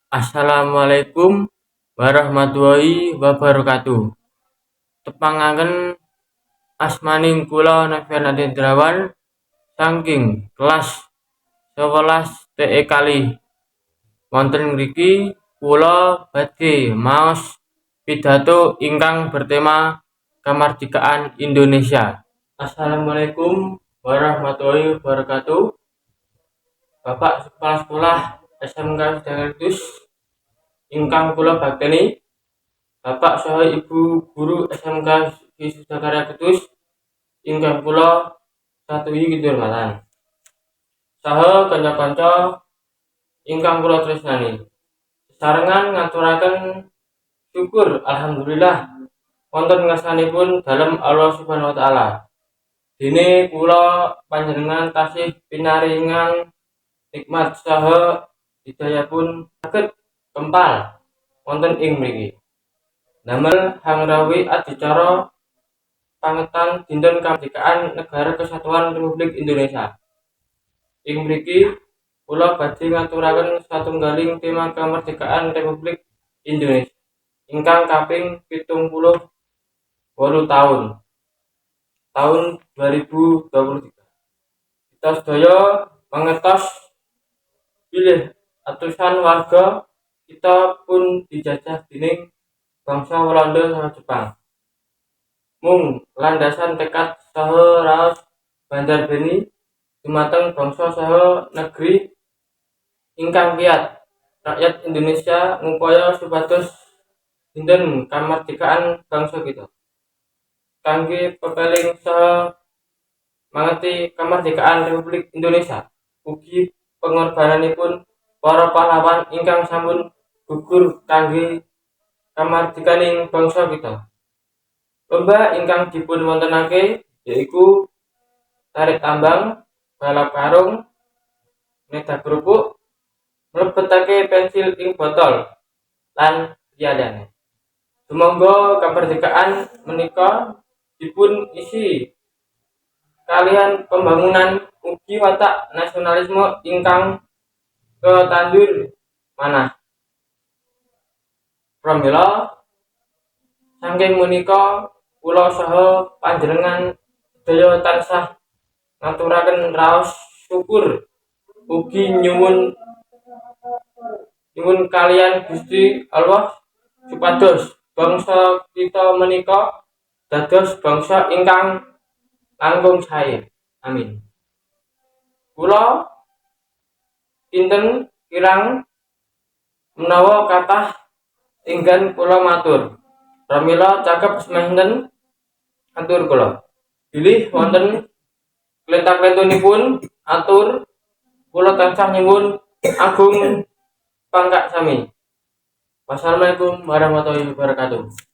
Assalamualaikum warahmatullahi wabarakatuh. Tepangaken asmaning kula Novian Adendrawan saking kelas 11 TE kali. Wonten mriki kula badhe maos pidato ingkang bertema Kamardikaan Indonesia. Assalamualaikum warahmatullahi wabarakatuh. Bapak Kepala Sekolah SMK Sudartus ingkang kula bakteni, Bapak saha Ibu Guru SMK Sudakarya Kutus ingkang kula satuhi kinurmatan. Saha kanca-kanca ingkang kula tresnani. Sesarengan ngaturaken syukur alhamdulillah wonten ngarsanipun dalem Allah Subhanahu wa taala. Dene kula panjenengan tasih pinaringan nikmat saha hidayahipun saged kempal wonten ing mriki. Damel hangrawi adicara pangetan dinten Kamardikaan Negara Kesatuan Republik Indonesia. Ing mriki kula badhe ngaturaken satunggaling tema Kamardikaan Republik Indonesia ingkang kaping 78 tahun 2023. Kita sedaya mangertos bilih atusan warga kita pun dijajah dening bangsa Walanda saha Jepang. Mung landasan tekad saha raos bandar beni dumateng bangsa saha negeri ingkang kiyat, rakyat Indonesia ngupaya supados dinten kamardikaan bangsa kita. Kangge pepeling saha mangeti kamardikaan Republik Indonesia, ugi pengorbananipun para pahlawan ingkang sampun gugur kangge kamardikaning bangsa kita. Lomba ingkang dipun wontenake yaiku tarik tambang, balap karung, nyedak kerupuk, mlebetake pensil ing botol, lan liyane. Sumangga kamardikaan menika dipun isi kalian pembangunan ugi watak nasionalisme ingkang ketandur manah. Pramila saking menika kula saha panjenengan sedaya tansah ngaturaken raos syukur ugi nyuwun kalian Gusti Allah supados bangsa kita menika dados bangsa ingkang langkung sae. Amin. Kula kinten kirang menawa kathah enggan kula matur. Pramila cakep semanten atur kula. Bilih wonten klentang-klentunipun atur kula tansah nyuwun agung pangkak sami. Wassalamualaikum warahmatullahi wabarakatuh.